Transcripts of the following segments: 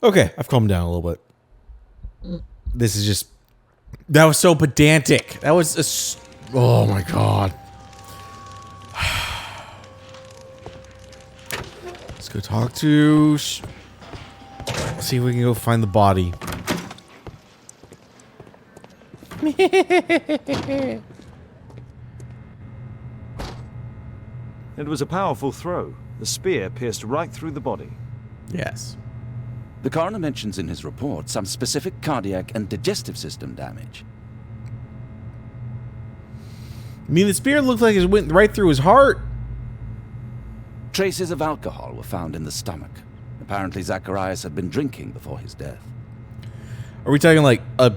Okay, I've calmed down a little bit. This is just... That was so pedantic. That was... Oh my god. Let's go talk to... See if we can go find the body. It was a powerful throw. The spear pierced right through the body. Yes. The coroner mentions in his report some specific cardiac and digestive system damage. I mean, the spear looked like it went right through his heart. Traces of alcohol were found in the stomach. Apparently, Zacharias had been drinking before his death. Are we talking like a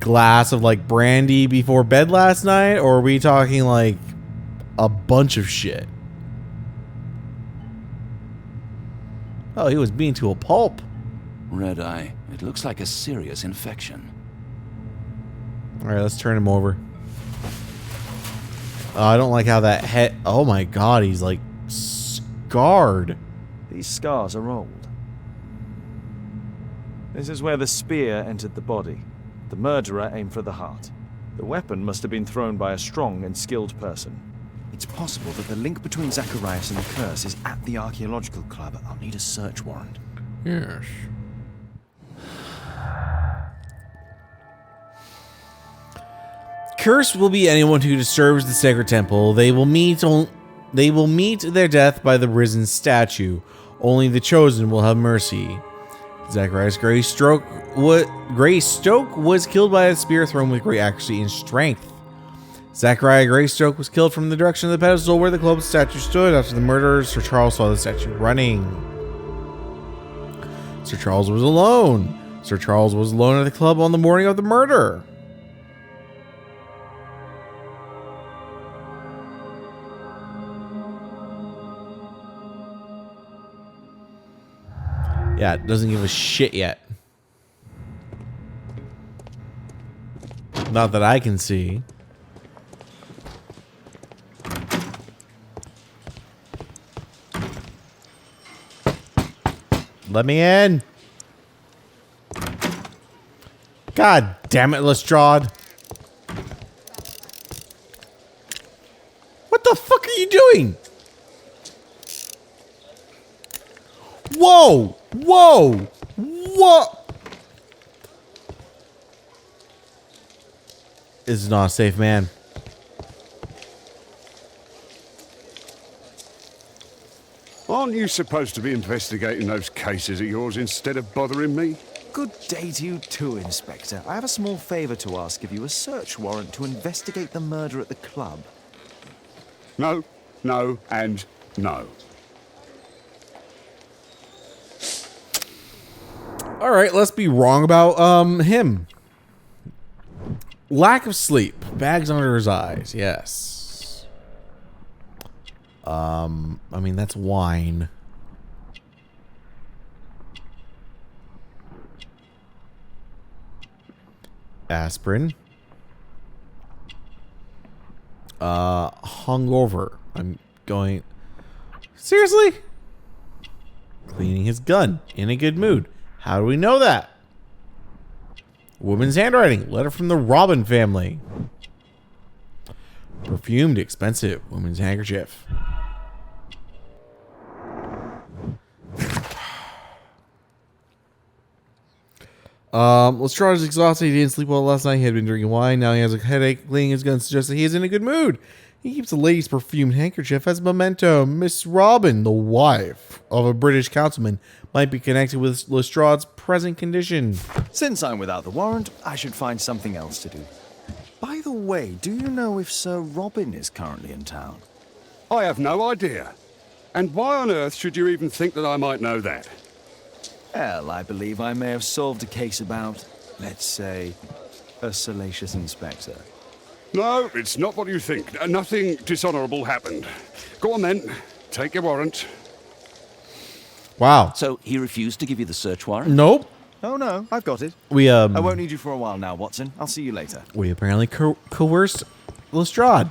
glass of like brandy before bed last night? Or are we talking like a bunch of shit? Oh, he was beaten to a pulp. Red eye. It looks like a serious infection. Alright, let's turn him over. I don't like how that head... Oh my god, he's like scarred. These scars are old. This is where the spear entered the body. The murderer aimed for the heart. The weapon must have been thrown by a strong and skilled person. It's possible that the link between Zacharias and the curse is at the archaeological club. I'll need a search warrant. Yes. Curse will be anyone who disturbs the sacred temple. They will meet their death by the risen statue. Only the chosen will have mercy. Zacharias Greystoke was killed by a spear thrown with great accuracy and strength. Zachariah Greystoke was killed from the direction of the pedestal where the club statue stood. After the murder, Sir Charles saw the statue running. Sir Charles was alone. Sir Charles was alone at the club on the morning of the murder. Yeah, it doesn't give a shit yet. Not that I can see. Let me in. God damn it, Lestrade. What the fuck are you doing? Whoa! Whoa! What? This is not a safe man. Aren't you supposed to be investigating those cases of yours instead of bothering me? Good day to you too, Inspector. I have a small favor to ask of you, a search warrant to investigate the murder at the club. No, no, and no. All right, let's be wrong about him. Lack of sleep, bags under his eyes. Yes. I mean that's wine. Aspirin. Hungover. I'm going. Seriously? Cleaning his gun. In a good mood. How do we know that? Woman's handwriting. Letter from the Robin family. Perfumed, expensive. Woman's handkerchief. Lestrade is exhausted. He didn't sleep well last night. He had been drinking wine. Now he has a headache. Cleaning his gun suggests that he is in a good mood. He keeps a lady's perfumed handkerchief as a memento. Miss Robin, the wife of a British councilman, might be connected with Lestrade's present condition. Since I'm without the warrant, I should find something else to do. By the way, do you know if Sir Robin is currently in town? I have no idea. And why on earth should you even think that I might know that? Well, I believe I may have solved a case about, let's say, a salacious inspector. No, it's not what you think. Nothing dishonorable happened. Go on then. Take your warrant. Wow. So he refused to give you the search warrant? Nope. Oh no, I've got it. We I won't need you for a while now, Watson. I'll see you later. We apparently coerced Lestrade.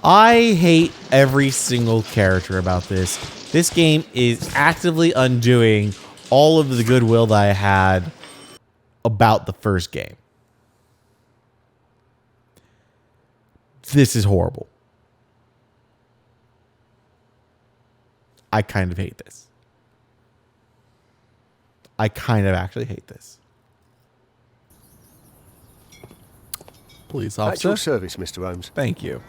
I hate every single character about this. This game is actively undoing all of the goodwill that I had about the first game. This is horrible. I kind of hate this. I kind of actually hate this. Police At officer. your service, Mr. Holmes. Thank you.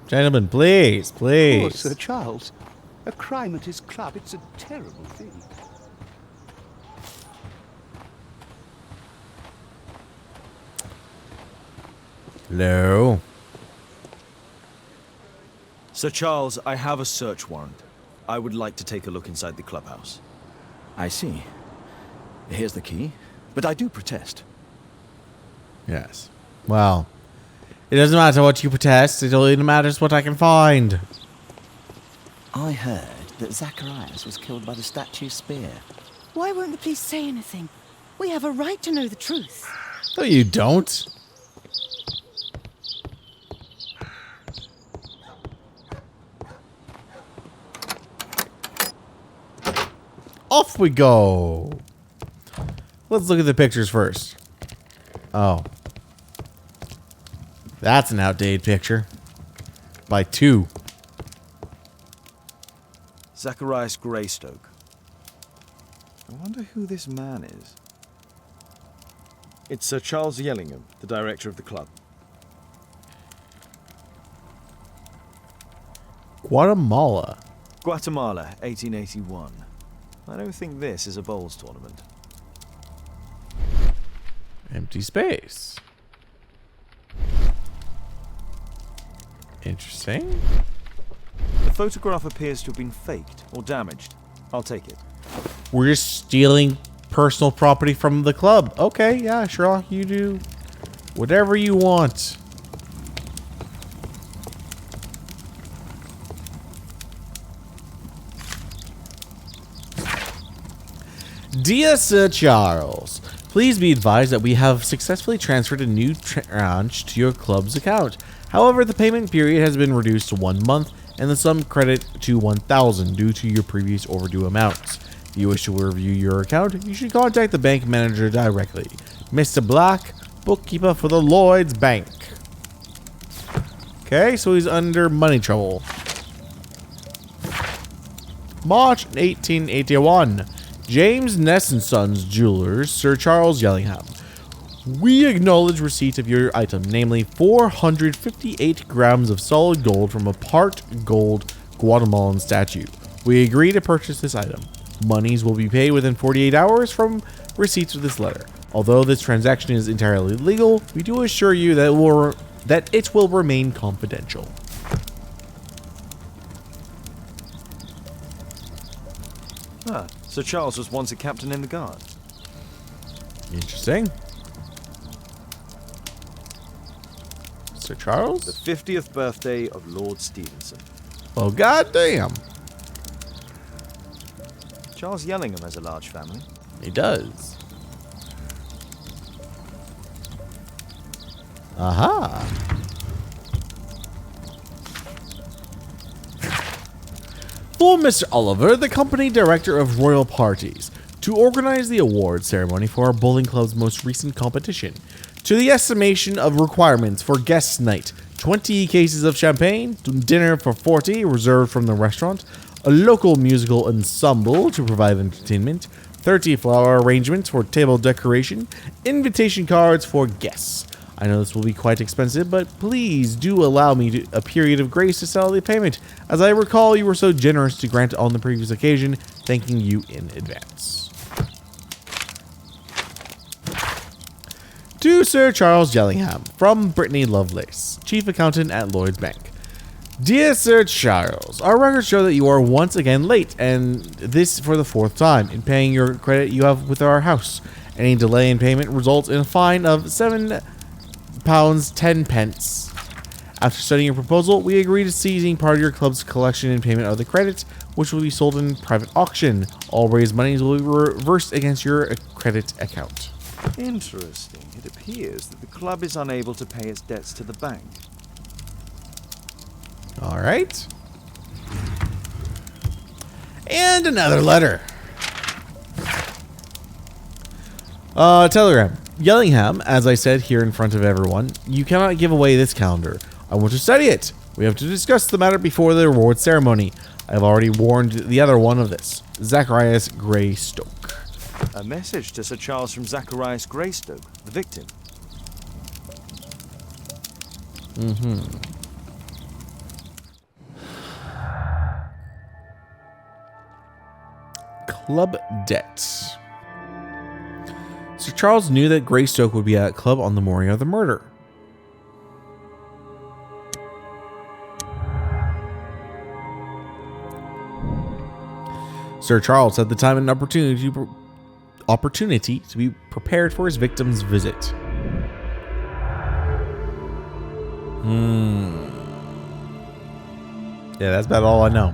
Gentlemen, please, Oh, please. Sir Charles. A crime at his club, it's a terrible thing. Hello. Sir Charles, I have a search warrant. I would like to take a look inside the clubhouse. I see. Here's the key. But I do protest. Yes. Well, it doesn't matter what you protest. It only matters what I can find. I heard that Zacharias was killed by the statue spear. Why won't the police say anything? We have a right to know the truth. No, you don't. Off we go. Let's look at the pictures first. Oh. That's an outdated picture. By 2. Zacharias Greystoke. I wonder who this man is. It's Sir Charles Yellingham, the director of the club. Guatemala. Guatemala, 1881. I don't think this is a bowls tournament. Empty space. Interesting. The photograph appears to have been faked or damaged. I'll take it. We're just stealing personal property from the club. Okay, yeah, Sherlock, you do whatever you want. Dear Sir Charles, please be advised that we have successfully transferred a new tranche to your club's account. However, the payment period has been reduced to 1 month and the sum credit to 1,000 due to your previous overdue amounts. If you wish to review your account, you should contact the bank manager directly. Mr. Black, bookkeeper for the Lloyd's Bank. Okay, so he's under money trouble. March 1881. James Ness and Sons Jewelers, Sir Charles Yellingham. We acknowledge receipt of your item, namely 458 grams of solid gold from a part gold Guatemalan statue. We agree to purchase this item. Monies will be paid within 48 hours from receipts of this letter. Although this transaction is entirely legal, we do assure you that it will remain confidential. Ah, Sir Charles was once a captain in the guard. Interesting. Sir Charles? The 50th birthday of Lord Stevenson. Well, goddamn. Charles Yellingham has a large family. He does. Aha. For Mr. Oliver, the company director of Royal Parties, to organize the award ceremony for our bowling club's most recent competition. To the estimation of requirements for guest night, 20 cases of champagne, dinner for 40 reserved from the restaurant, a local musical ensemble to provide entertainment, 30 flower arrangements for table decoration, invitation cards for guests. I know this will be quite expensive, but please do allow me a period of grace to settle the payment, as I recall you were so generous to grant on the previous occasion, thanking you in advance. To Sir Charles Yellingham, from Brittany Lovelace, Chief Accountant at Lloyd's Bank. Dear Sir Charles, our records show that you are once again late, and this for the 4th time, in paying your credit you have with our house. Any delay in payment results in a fine of £7.10. After studying your proposal, we agree to seizing part of your club's collection in payment of the credits, which will be sold in private auction. All raised monies will be reversed against your credit account. Interesting. It appears that the club is unable to pay its debts to the bank. All right. And another letter. Telegram. Yellingham, as I said here in front of everyone, you cannot give away this calendar. I want to study it. We have to discuss the matter before the reward ceremony. I have already warned the other one of this. Zacharias Greystoke. A message to Sir Charles from Zacharias Greystoke, the victim. Club debt. Sir Charles knew that Greystoke would be at a club on the morning of the murder. Sir Charles had the time and opportunity to be prepared for his victim's visit. Yeah, that's about all I know.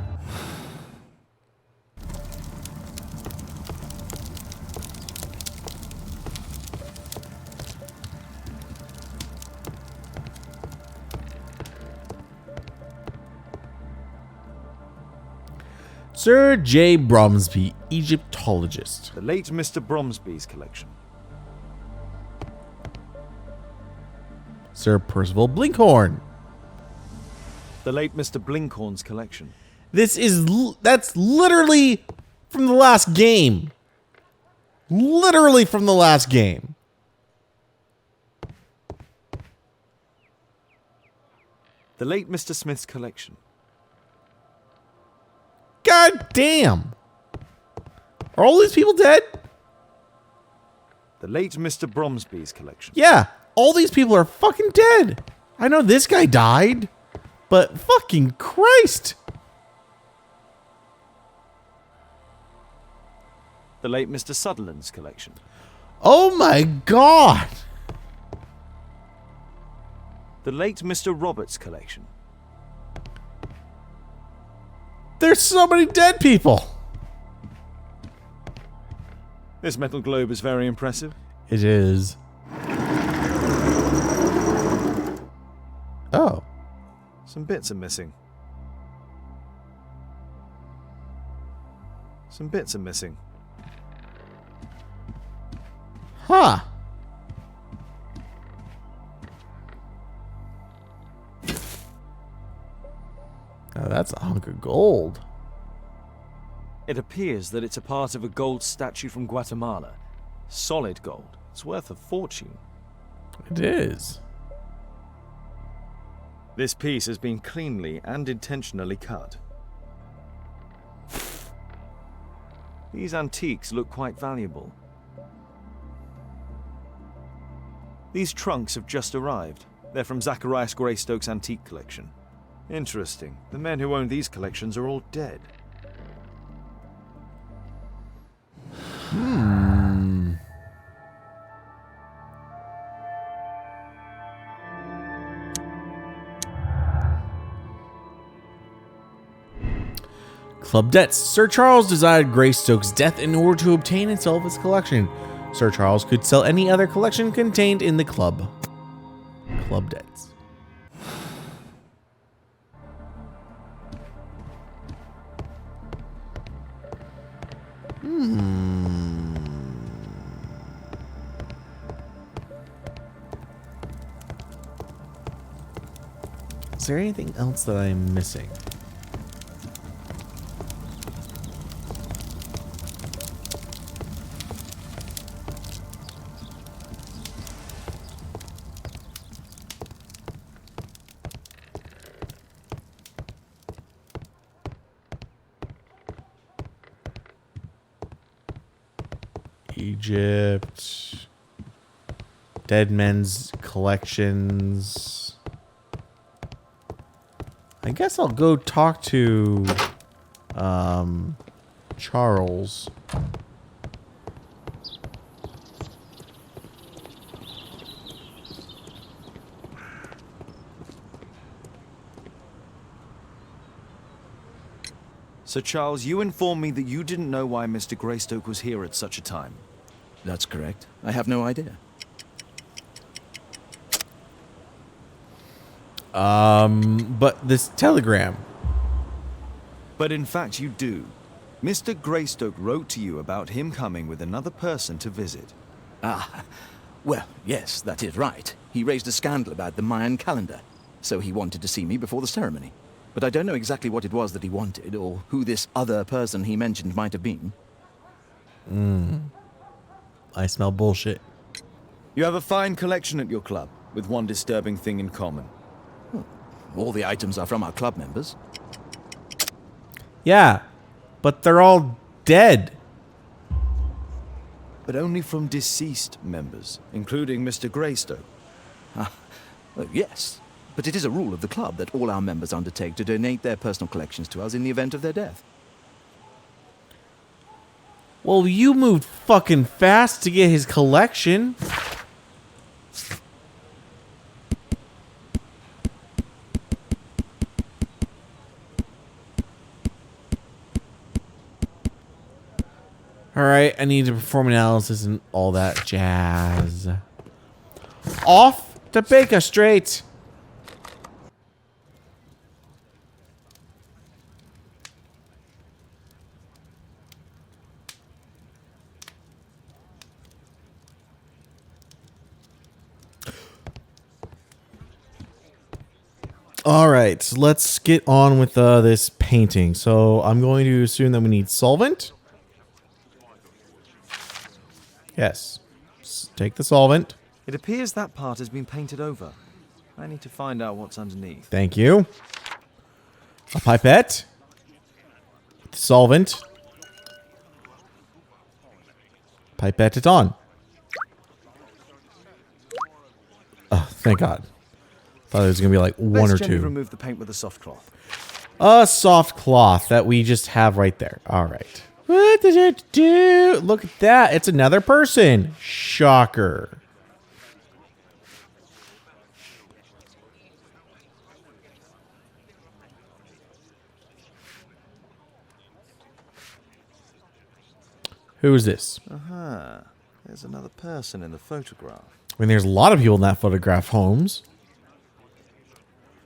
Sir J. Bromsby, Egyptologist. The late Mr. Bromsby's collection. Sir Percival Blinkhorn. The late Mr. Blinkhorn's collection. That's literally from the last game. Literally from the last game. The late Mr. Smith's collection. God damn. Are all these people dead? The late Mr. Bromsby's collection. Yeah, all these people are fucking dead. I know this guy died, but fucking Christ. The late Mr. Sutherland's collection. Oh my God. The late Mr. Roberts' collection. There's so many dead people. This metal globe is very impressive. It is. Oh. Some bits are missing. Some bits are missing. Huh. Now that's a hunk of gold. It appears that it's a part of a gold statue from Guatemala. Solid gold. It's worth a fortune. It is. This piece has been cleanly and intentionally cut. These antiques look quite valuable. These trunks have just arrived. They're from Zacharias Greystoke's antique collection. Interesting. The men who own these collections are all dead. Club debts. Sir Charles desired Greystoke's death in order to obtain and sell his collection. Sir Charles could sell any other collection contained in the club. Club debts. Is there anything else that I'm missing? Egypt. Dead men's collections. I guess I'll go talk to Charles. Sir Charles, you informed me that you didn't know why Mr. Greystoke was here at such a time. That's correct. I have no idea. But this telegram. But in fact you do. Mr. Greystoke wrote to you about him coming with another person to visit. Well, yes, that is right. He raised a scandal about the Mayan calendar, so he wanted to see me before the ceremony. But I don't know exactly what it was that he wanted, or who this other person he mentioned might have been. I smell bullshit. You have a fine collection at your club, with one disturbing thing in common. All the items are from our club members. Yeah, but they're all dead. But only from deceased members, including Mr. Greystoke. Yes, but it is a rule of the club that all our members undertake to donate their personal collections to us in the event of their death. Well, you moved fucking fast to get his collection. Alright, I need to perform analysis and all that jazz. Off to Baker Street! Alright, let's get on with this painting. So I'm going to assume that we need solvent. Yes. Take the solvent. It appears that part has been painted over. I need to find out what's underneath. Thank you. A pipette. Solvent. Pipette it on. Oh, thank God. Thought it was going to be like one Let's or gently two. remove the paint with a soft cloth. A soft cloth that we just have right there. All right. What does it do? Look at that. It's another person. Shocker. Who is this? Aha. There's another person in the photograph. I mean, there's a lot of people in that photograph, Holmes.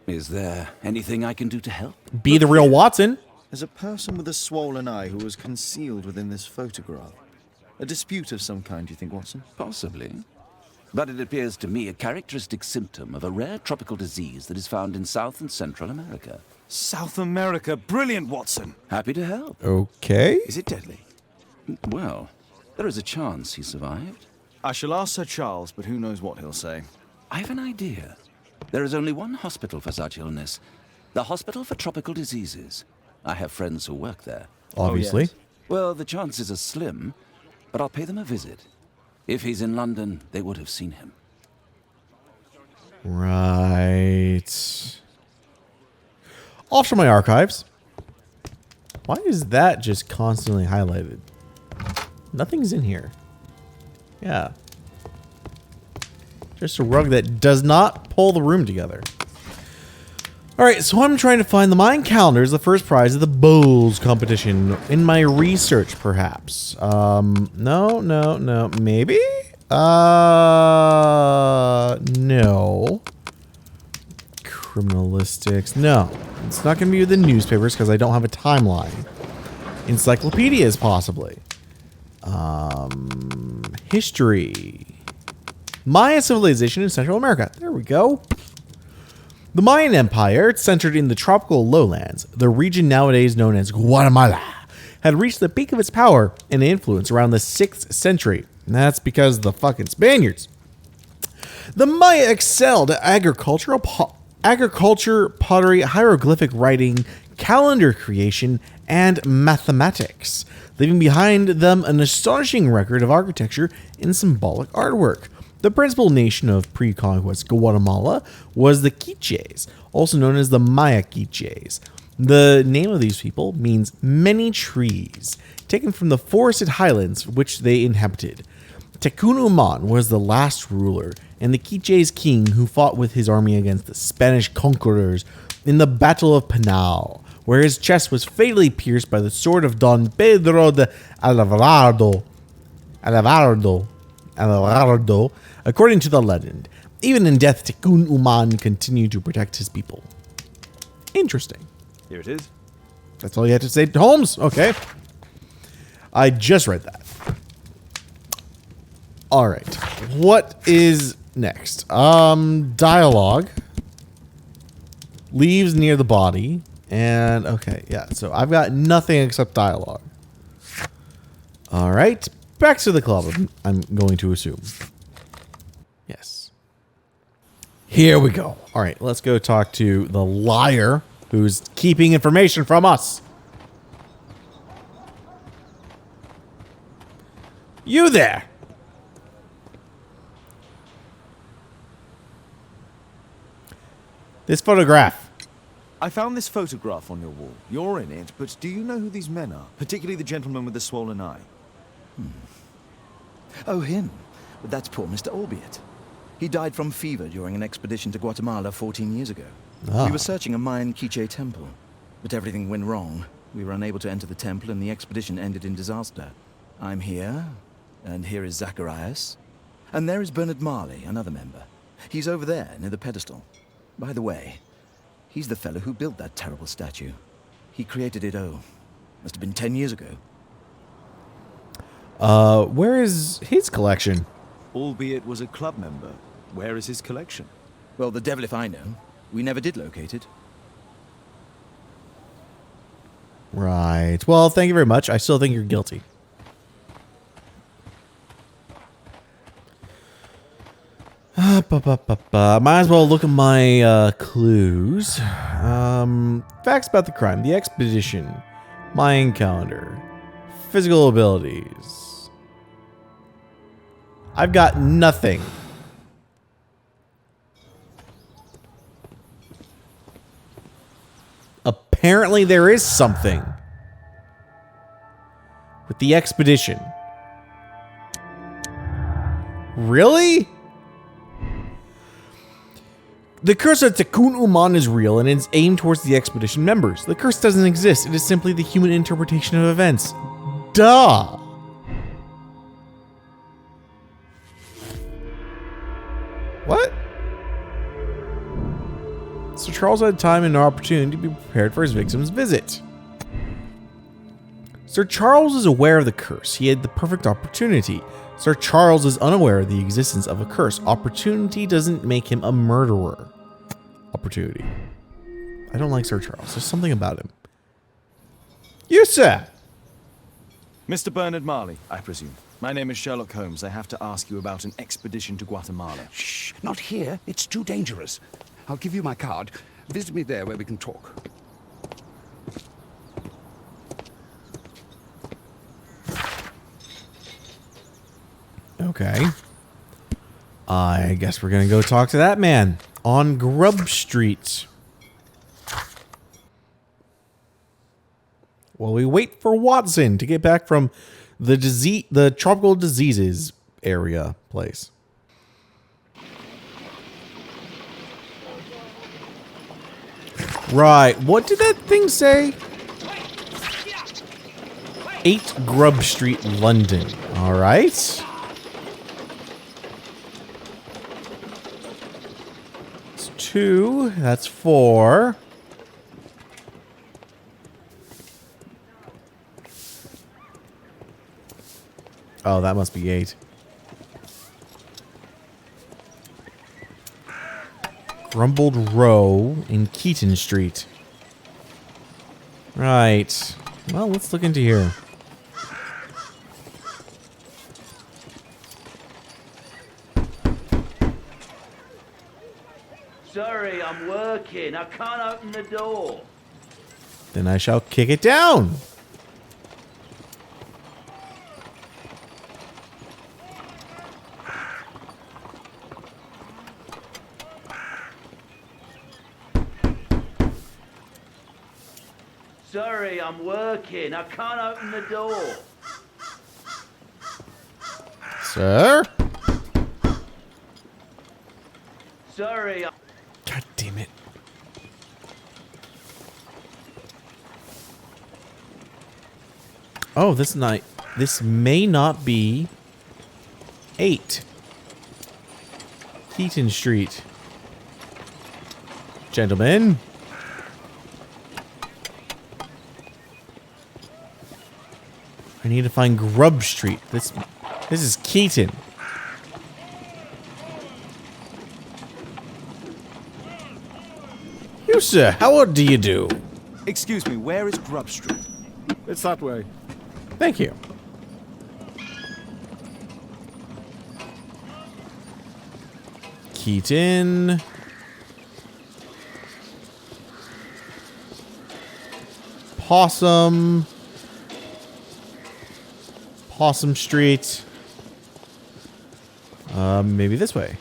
Is there anything I can do to help? Be the real Watson. There's a person with a swollen eye who was concealed within this photograph. A dispute of some kind, you think, Watson? Possibly. But it appears to me a characteristic symptom of a rare tropical disease that is found in South and Central America. South America. Brilliant, Watson. Happy to help. Okay. Is it deadly? Well, there is a chance he survived. I shall ask Sir Charles, but who knows what he'll say. I have an idea. There is only one hospital for such illness. The Hospital for Tropical Diseases. I have friends who work there. Obviously. yes. Well, the chances are slim, but I'll pay them a visit. If he's in London, they would have seen him. Right. Off to my archives. Why is that just constantly highlighted? Nothing's in here. Yeah. Just a rug that does not pull the room together. Alright, so I'm trying to find the Mayan calendar as the first prize of the bowls competition. In my research, perhaps. No. Maybe? No. Criminalistics. No. It's not going to be the newspapers because I don't have a timeline. Encyclopedias, possibly. History. Maya civilization in Central America. There we go. The Mayan Empire, centered in the tropical lowlands, the region nowadays known as Guatemala, had reached the peak of its power and influence around the 6th century. And that's because of the fucking Spaniards. The Maya excelled at agriculture, pottery, hieroglyphic writing, calendar creation, and mathematics, leaving behind them an astonishing record of architecture and symbolic artwork. The principal nation of pre-conquest Guatemala was the Quiches, also known as the Maya Quiches. The name of these people means many trees, taken from the forested highlands which they inhabited. Tecún Umán was the last ruler, and the Quiches king who fought with his army against the Spanish conquerors in the Battle of Panal, where his chest was fatally pierced by the sword of Don Pedro de Alvarado. According to the legend, even in death, Tecún Umán continued to protect his people. Interesting. Here it is. That's all you had to say, Holmes? Okay. I just read that. All right. What is next? Dialogue. Leaves near the body. And, okay, yeah. So I've got nothing except dialogue. All right. Back to the club, I'm going to assume. Yes. Here we go. All right, let's go talk to the liar who's keeping information from us. You there. This photograph. I found this photograph on your wall. You're in it, but do you know who these men are? Particularly the gentleman with the swollen eye. Oh, him. But that's poor Mr. Albiot. He died from fever during an expedition to Guatemala 14 years ago. Ah. We were searching a Mayan Quiche temple, but everything went wrong. We were unable to enter the temple, and the expedition ended in disaster. I'm here, and here is Zacharias. And there is Bernard Marley, another member. He's over there, near the pedestal. By the way, he's the fellow who built that terrible statue. He created it, must have been 10 years ago. Where is his collection? Albeit was a club member. Where is his collection? Well, the devil if I know. We never did locate it. Right. Well, thank you very much. I still think you're guilty. Might as well look at my clues. Facts about the crime. The expedition. Mayan calendar. Physical abilities. I've got nothing. Apparently there is something with the expedition. Really? The curse of Tikkun Uman is real and is aimed towards the expedition members. The curse doesn't exist. It is simply the human interpretation of events. Duh. What? Sir Charles had time and no opportunity to be prepared for his victim's visit. Sir Charles is aware of the curse. He had the perfect opportunity. Sir Charles is unaware of the existence of a curse. Opportunity doesn't make him a murderer. Opportunity. I don't like Sir Charles. There's something about him. You, sir. Mr. Bernard Marley, I presume. My name is Sherlock Holmes. I have to ask you about an expedition to Guatemala. Shh, not here. It's too dangerous. I'll give you my card. Visit me there where we can talk. Okay. I guess we're gonna go talk to that man on Grub Street. While we wait for Watson to get back from the tropical diseases area place. Right. What did that thing say? 8 Grub Street, London. All right. It's 2. That's 4. Oh, that must be 8. Grumbled Row in Keaton Street. Right. Well, let's look into here. Sorry, I'm working. I can't open the door. Then I shall kick it down. Sorry, I'm working. I can't open the door. Sir? Sorry. God damn it. Oh, this may not be 8. Keaton Street. Gentlemen. I need to find Grub Street. This is Keaton. sir. How do you do? Excuse me, where is Grub Street? It's that way. Thank you. Keaton. Possum. Possum Street. Maybe this way.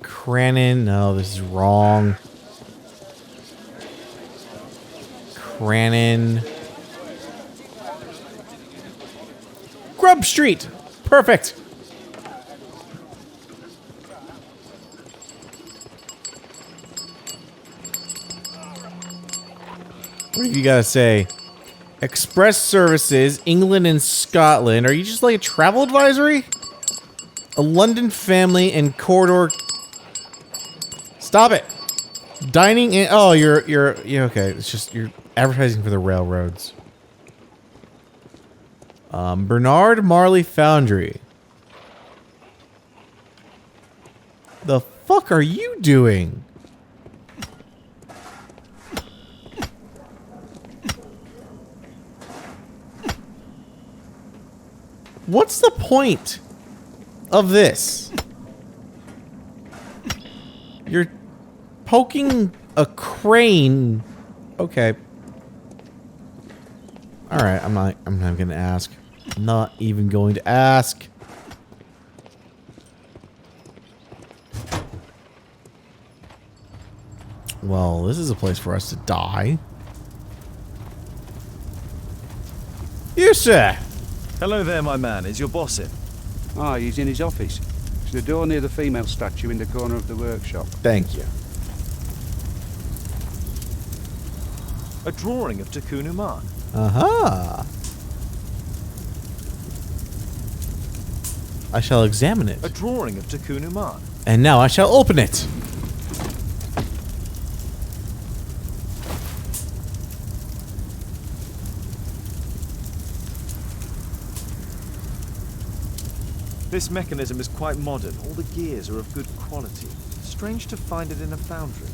Cranon. No, this is wrong. Cranon. Grub Street. Perfect. What have you got to say? Express services, England and Scotland. Are you just like a travel advisory? A London family and corridor. Stop it. Dining in. Oh, you're okay. It's just you're advertising for the railroads. Bernard Marley Foundry. The fuck are you doing? What's the point of this? You're poking a crane. Okay. All right, I'm not going to ask. I'm not even going to ask. Well, this is a place for us to die. You, sir. Hello there, my man. Is your boss in? Ah, he's in his office. It's the door near the female statue in the corner of the workshop. Thank you. A drawing of Takunu Man. Aha. I shall examine it. A drawing of Takunu Man. And now I shall open it. This mechanism is quite modern. All the gears are of good quality. Strange to find it in a foundry.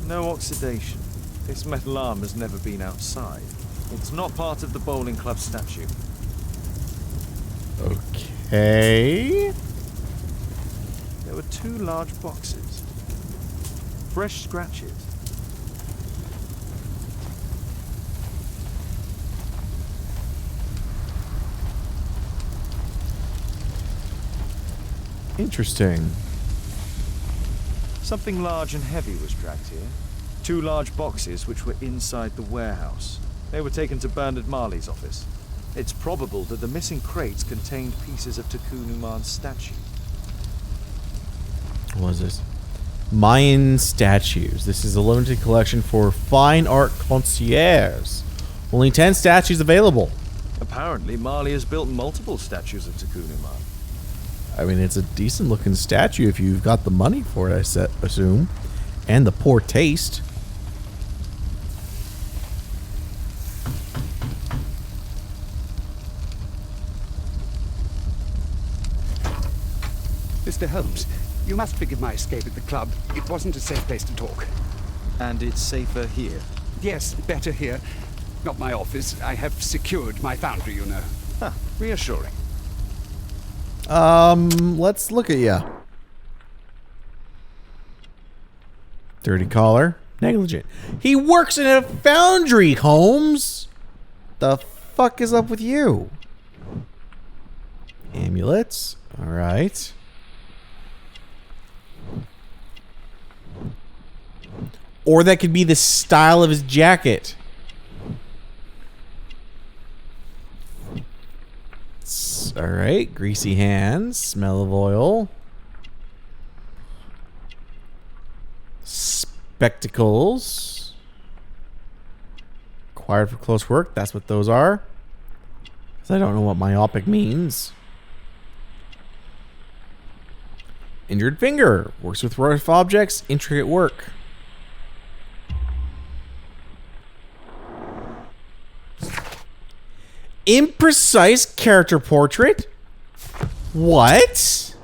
No oxidation. This metal arm has never been outside. It's not part of the bowling club statue. Okay. There were 2 large boxes. Fresh scratches. Interesting. Something large and heavy was dragged here. 2 large boxes which were inside the warehouse. They were taken to Bernard Marley's office. It's probable that the missing crates contained pieces of Takunu Man's statue. What was this? Mayan statues. This is a limited collection for fine art concierge. Only 10 statues available. Apparently, Marley has built multiple statues of Takunu Man. I mean, it's a decent looking statue if you've got the money for it, I assume. And the poor taste. Mr. Holmes, you must forgive my escape at the club. It wasn't a safe place to talk. And it's safer here. Yes, better here. Not my office. I have secured my foundry, you know. Huh, reassuring. Let's look at ya. Dirty collar. Negligent. He works in a foundry, Holmes! The fuck is up with you? Amulets. Alright. Or that could be the style of his jacket. Alright. Greasy hands. Smell of oil. Spectacles. Required for close work. That's what those are. 'Cause I don't know what myopic means. Injured finger. Works with rough objects. Intricate work. Imprecise character portrait? What?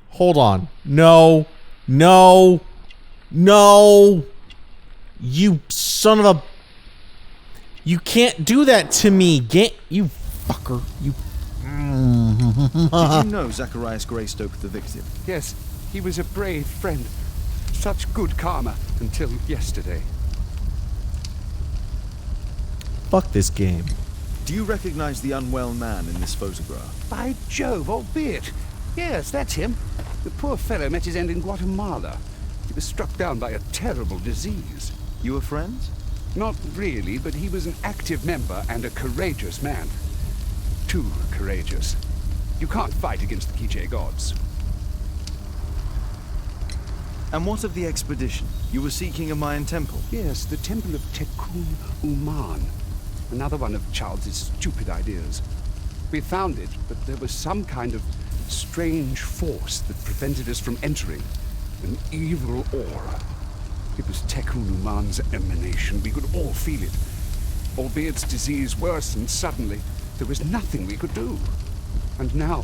Hold on. No. No. No. You son of a... You can't do that to me. Get you fucker. You... Did you know Zacharias Greystoke, the victim? Yes, he was a brave friend. Such good karma until yesterday. Fuck this game. Do you recognize the unwell man in this photograph? By Jove, albeit. Yes, that's him. The poor fellow met his end in Guatemala. He was struck down by a terrible disease. You were friends? Not really, but he was an active member and a courageous man. Too courageous. You can't fight against the Quiche gods. And what of the expedition? You were seeking a Mayan temple? Yes, the temple of Tekun Uman. Another one of Charles's stupid ideas. We found it, but there was some kind of strange force that prevented us from entering. An evil aura. It was Tekun Uman's emanation. We could all feel it. Albeit its disease worsened suddenly, there was nothing we could do. And now,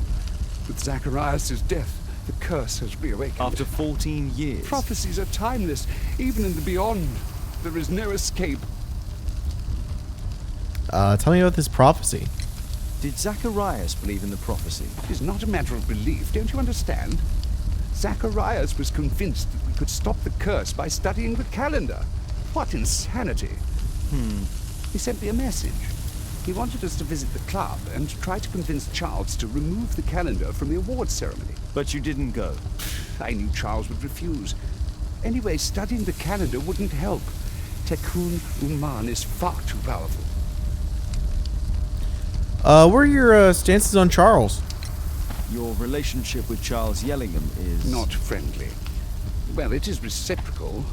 with Zacharias' death, the curse has reawakened. After 14 years? Prophecies are timeless. Even in the beyond, there is no escape. Tell me about this prophecy. Did Zacharias believe in the prophecy? It is not a matter of belief, don't you understand? Zacharias was convinced that we could stop the curse by studying the calendar. What insanity! He sent me a message. He wanted us to visit the club and try to convince Charles to remove the calendar from the awards ceremony. But you didn't go. I knew Charles would refuse. Anyway, studying the calendar wouldn't help. Tekun Uman is far too powerful. What are your stances on Charles? Your relationship with Charles Yellingham is... Not friendly. Well, it is reciprocal.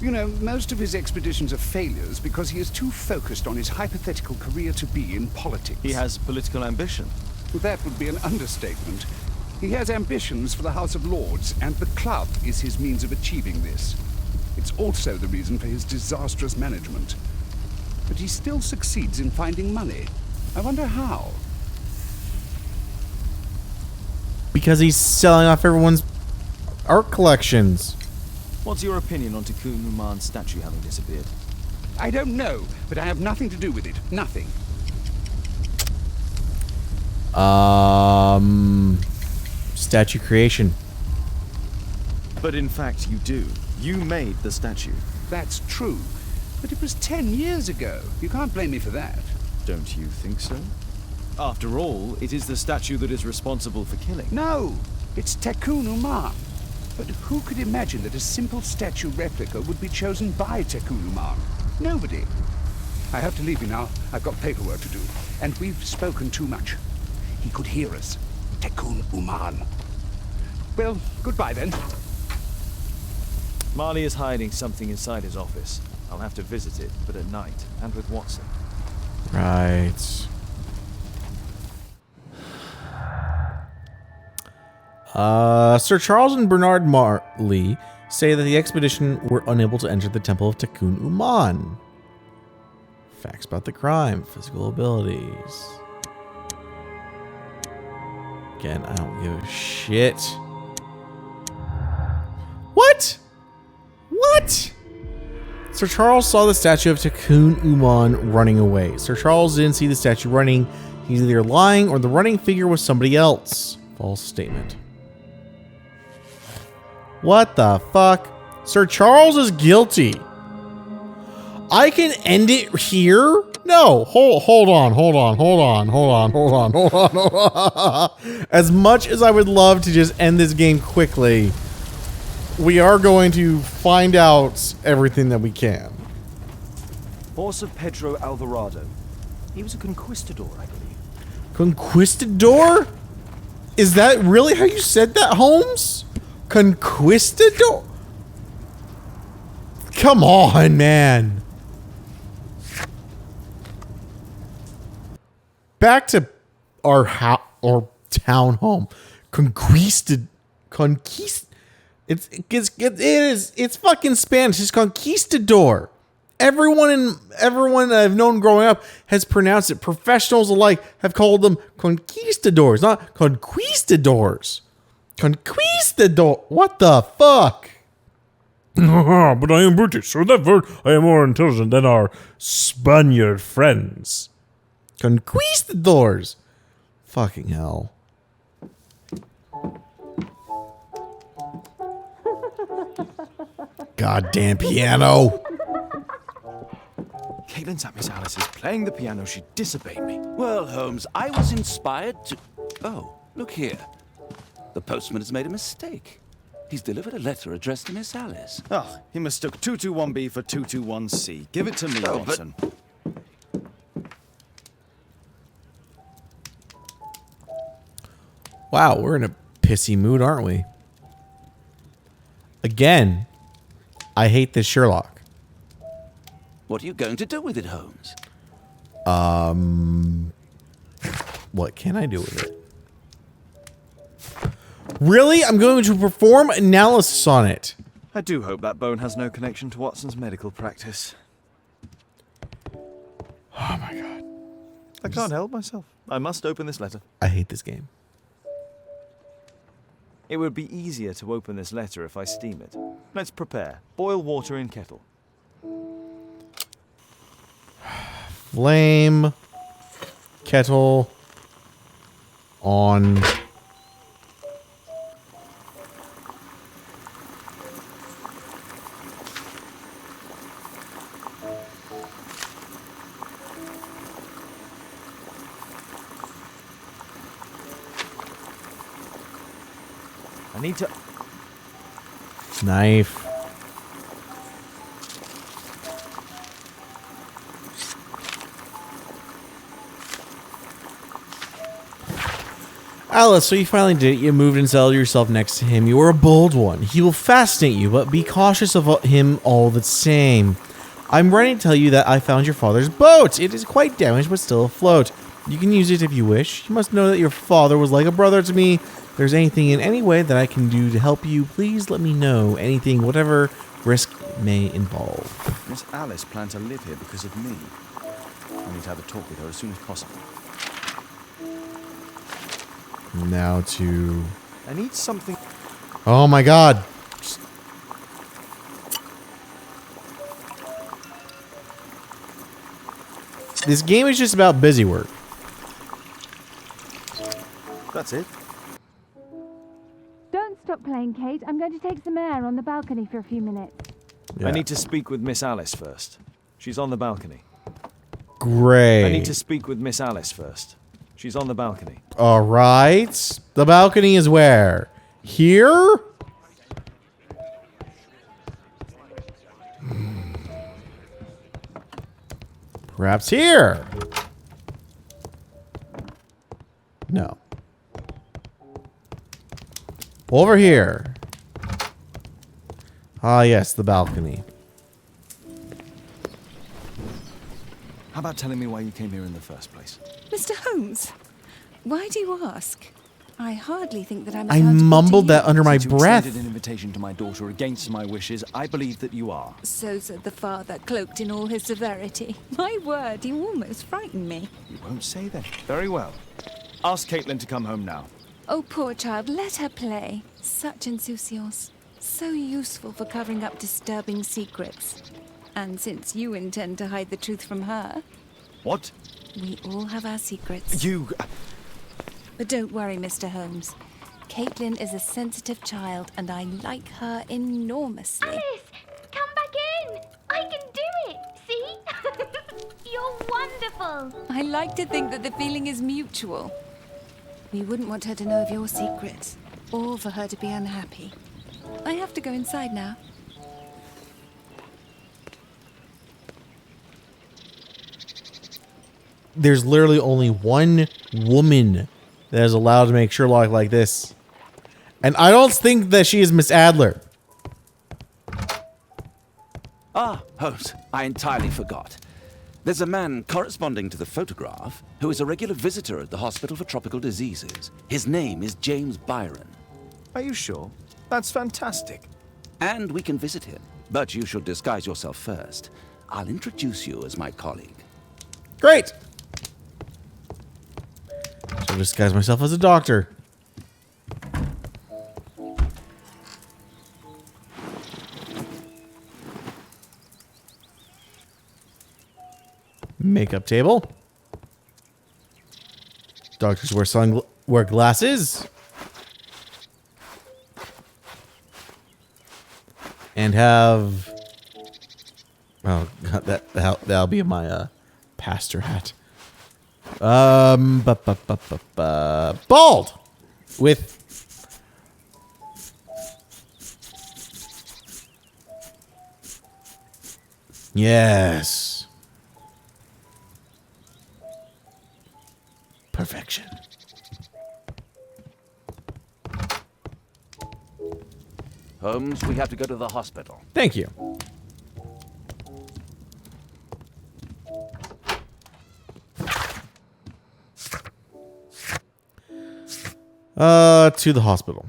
You know, most of his expeditions are failures because he is too focused on his hypothetical career to be in politics. He has political ambition. That would be an understatement. He has ambitions for the House of Lords, and the club is his means of achieving this. It's also the reason for his disastrous management. But he still succeeds in finding money. I wonder how. Because he's selling off everyone's art collections. What's your opinion on Tekun Uman's statue having disappeared? I don't know, but I have nothing to do with it. Nothing. Statue creation. But in fact you do. You made the statue. That's true. But it was 10 years ago. You can't blame me for that. Don't you think so? After all, it is the statue that is responsible for killing. No, it's Tekun Uman. But who could imagine that a simple statue replica would be chosen by Tekun Uman? Nobody. I have to leave you now. I've got paperwork to do. And we've spoken too much. He could hear us. Tekun Uman. Well, goodbye then. Marley is hiding something inside his office. I'll have to visit it, but at night, and with Watson. Right. Sir Charles and Bernard Marley say that the expedition were unable to enter the Temple of Tekun Uman. Facts about the crime, physical abilities. Again, I don't give a shit. What? What? Sir Charles saw the statue of Tekun Uman running away. Sir Charles didn't see the statue running. He's either lying or the running figure was somebody else. False statement. What the fuck? Sir Charles is guilty. I can end it here? No, hold on. As much as I would love to just end this game quickly, we are going to find out everything that we can. Horse of Pedro Alvarado. He was a conquistador, I believe. Conquistador? Is that really how you said that, Holmes? Conquistador? Come on, man. Back to our town home. It's fucking Spanish. It's conquistador. Everyone I've known growing up has pronounced it. Professionals alike have called them conquistadors, not conquistadors. Conquistador. What the fuck? But I am British, so therefore I am more intelligent than our Spaniard friends. Conquistadors. Fucking hell. Goddamn piano. Caitlin's at Miss Alice's playing the piano. She disobeyed me. Well, Holmes, I was inspired to... Oh, look here. The postman has made a mistake. He's delivered a letter addressed to Miss Alice. Oh, he mistook 221B for 221C. Give it to me, Oh, but- Watson. Wow, we're in a pissy mood, aren't we? Again, I hate this Sherlock. What are you going to do with it, Holmes? What can I do with it? Really? I'm going to perform analysis on it. I do hope that bone has no connection to Watson's medical practice. Oh my god. I can't help myself. I must open this letter. I hate this game. It would be easier to open this letter if I steam it. Let's prepare. Boil water in kettle. Flame. Kettle. On. I need to... Knife. Alice, so you finally did it. You moved and settled yourself next to him. You are a bold one. He will fascinate you, but be cautious of him all the same. I'm writing to tell you that I found your father's boat. It is quite damaged, but still afloat. You can use it if you wish. You must know that your father was like a brother to me. If there's anything in any way that I can do to help you, please let me know. Anything, whatever risk may involve. Miss Alice planned to live here because of me. I need to have a talk with her as soon as possible. Now to... I need something... Oh my god. This game is just about busy work. That's it. Don't stop playing, Kate. I'm going to take some air on the balcony for a few minutes. Yeah. I need to speak with Miss Alice first. She's on the balcony. Great. I need to speak with Miss Alice first. She's on the balcony. All right. The balcony is where? Here? Perhaps here. No. Over here. Ah, yes, the balcony. How about telling me why you came here in the first place? Mr. Holmes, why do you ask? I hardly think that I'm I accountable to mumbled you. that under my Since you breath. extended an invitation to my daughter against my wishes, I believe that you are. So said the father, cloaked in all his severity. My word, you almost frightened me. You won't say that. Very well. Ask Caitlin to come home now. Oh, poor child, let her play. Such insouciance. So useful for covering up disturbing secrets. And since you intend to hide the truth from her, What? we all have our secrets. You... But don't worry, Mr. Holmes. Caitlin is a sensitive child, and I like her enormously. Alice, come back in. I can do it. See? You're wonderful. I like to think that the feeling is mutual. We wouldn't want her to know of your secrets, or for her to be unhappy. I have to go inside now. There's literally only one woman that is allowed to make Sherlock like this. And I don't think that she is Miss Adler. Ah, Holmes, I entirely forgot. There's a man corresponding to the photograph who is a regular visitor at the Hospital for Tropical Diseases. His name is James Byron. Are you sure? That's fantastic. And we can visit him, but you should disguise yourself first. I'll introduce you as my colleague. Great! So disguise myself as a doctor. Makeup table. Doctors wear glasses. And have... Oh, God, that'll be my pastor hat. Bald! With... Yes. Perfection. Holmes, we have to go to the hospital. Thank you. To the hospital.